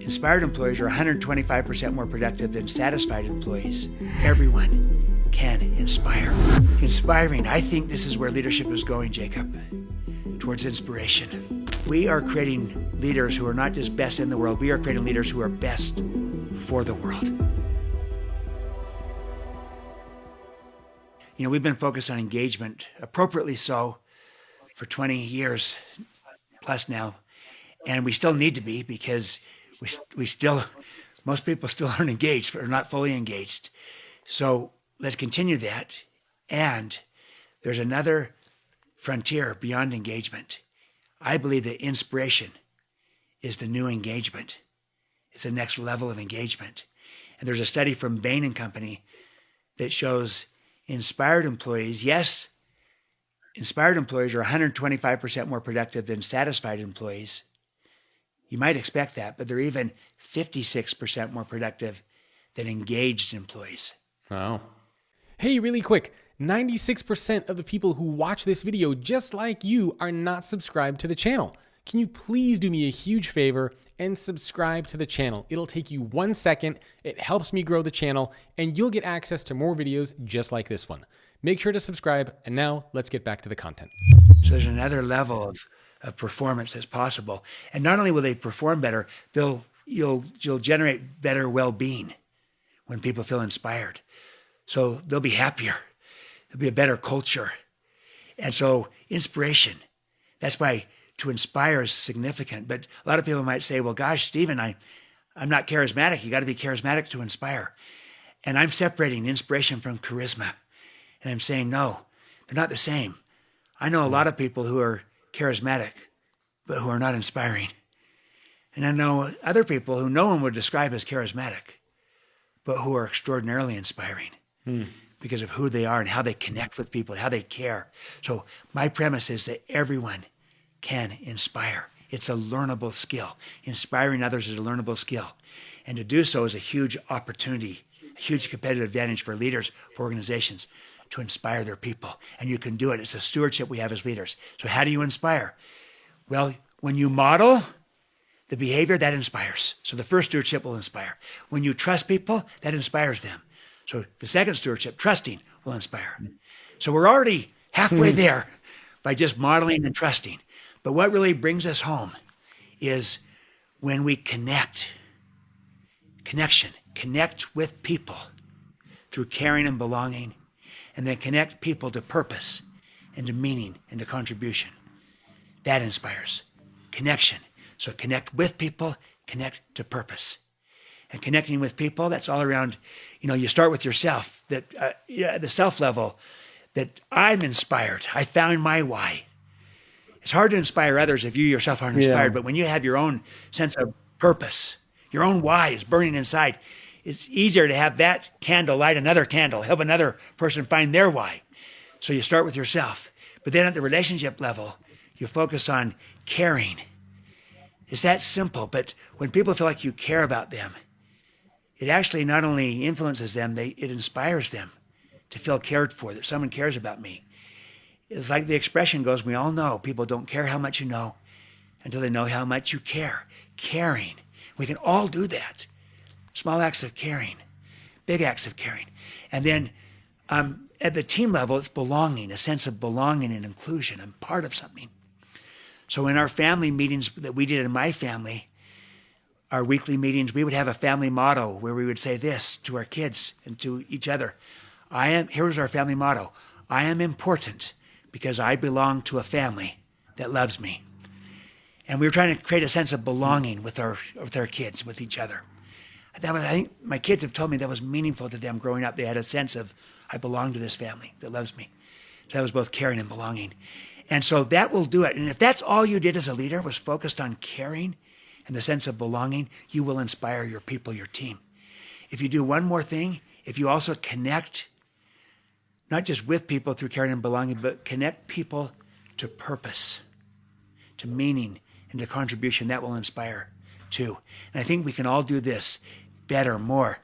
Inspired employees are 125% more productive than satisfied employees. Everyone can inspire. Inspiring, I think this is where leadership is going, Jacob, towards inspiration. We are creating leaders who are not just best in the world, we are creating leaders who are best for the world. You know, we've been focused on engagement, appropriately so, for 20 years plus now. And we still need to be, because most people still aren't engaged or not fully engaged. So let's continue that. And there's another frontier beyond engagement. I believe that inspiration is the new engagement. It's the next level of engagement. And there's a study from Bain and Company that shows inspired employees, yes, inspired employees are 125% more productive than satisfied employees. You might expect that, but they're even 56% more productive than engaged employees. Wow. Hey, really quick, 96% of the people who watch this video, just like you, are not subscribed to the channel. Can you please do me a huge favor and subscribe to the channel? It'll take you 1 second. It helps me grow the channel, and you'll get access to more videos just like this one. Make sure to subscribe, and now let's get back to the content. So there's another level of performance that's possible. And not only will they perform better, you'll generate better well-being when people feel inspired. So they'll be happier. There'll be a better culture. And so inspiration, that's why to inspire is significant. But a lot of people might say, well, gosh, Stephen, I'm not charismatic. You got to be charismatic to inspire. And I'm separating inspiration from charisma. And I'm saying, no, they're not the same. I know a lot of people who are charismatic, but who are not inspiring. And I know other people who no one would describe as charismatic, but who are extraordinarily inspiring because of who they are and how they connect with people, how they care. So my premise is that everyone can inspire. It's a learnable skill. Inspiring others is a learnable skill. And to do so is a huge opportunity, a huge competitive advantage for leaders, for organizations, to inspire their people. And you can do it. It's a stewardship we have as leaders. So how do you inspire? Well, when you model the behavior, that inspires. So the first stewardship will inspire. When you trust people, that inspires them. So the second stewardship, trusting, will inspire. So we're already halfway there by just modeling and trusting. But what really brings us home is when we connect with people through caring and belonging, and then connect people to purpose and to meaning and to contribution. That inspires. Connection. So connect with people, connect to purpose. And connecting with people, that's all around, you start with yourself, that at the self level, that I'm inspired. I found my why. It's hard to inspire others if you yourself aren't inspired, but when you have your own sense of purpose, your own why is burning inside, it's easier to have that candle light another candle, help another person find their why. So you start with yourself. But then at the relationship level, you focus on caring. It's that simple, but when people feel like you care about them, it actually not only influences them, it inspires them to feel cared for, that someone cares about me. It's like the expression goes, we all know people don't care how much you know until they know how much you care. Caring. We can all do that. Small acts of caring, big acts of caring. And then at the team level, it's belonging, a sense of belonging and inclusion. I'm part of something. So in our family meetings that we did in my family, our weekly meetings, we would have a family motto where we would say this to our kids and to each other. Here was our family motto. I am important because I belong to a family that loves me. And we were trying to create a sense of belonging with our kids, with each other. I think my kids have told me that was meaningful to them growing up. They had a sense of, I belong to this family that loves me. So that was both caring and belonging. And so that will do it. And if that's all you did as a leader was focused on caring and the sense of belonging, you will inspire your people, your team. If you do one more thing, if you also connect, not just with people through caring and belonging, but connect people to purpose, to meaning, and to contribution, that will inspire too. And I think we can all do this better, more.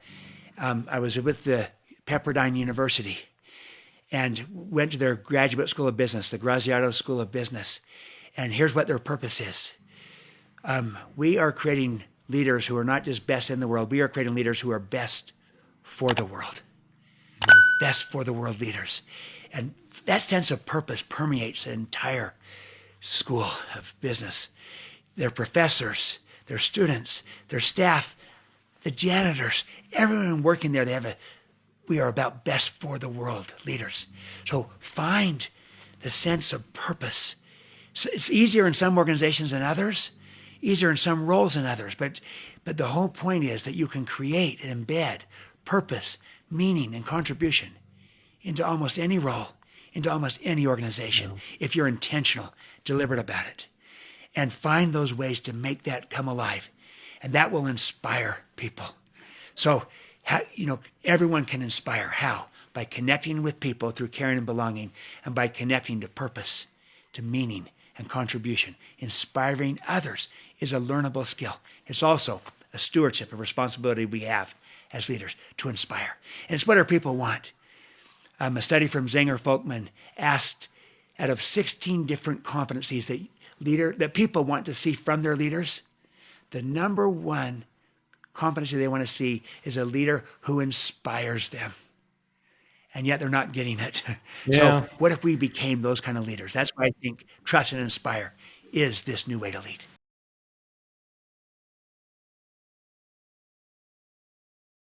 I was with the Pepperdine University and went to their graduate school of business, the Graziato School of Business. And here's what their purpose is. We are creating leaders who are not just best in the world. We are creating leaders who are best for the world. Best for the world leaders. And that sense of purpose permeates the entire school of business. Their professors, their students, their staff, the janitors, everyone working there, we are about best for the world leaders. So find the sense of purpose. It's easier in some organizations than others, easier in some roles than others, but the whole point is that you can create and embed purpose, meaning, and contribution into almost any role, into almost any organization, if you're intentional, deliberate about it. And find those ways to make that come alive. And that will inspire people. So, everyone can inspire. How? By connecting with people through caring and belonging, and by connecting to purpose, to meaning and contribution. Inspiring others is a learnable skill. It's also a stewardship, a responsibility we have as leaders to inspire. And it's what our people want. A study from Zenger-Folkman asked, out of 16 different competencies that people want to see from their leaders, the number one competency they want to see is a leader who inspires them. And yet they're not getting it. Yeah. So what if we became those kind of leaders? That's why I think trust and inspire is this new way to lead.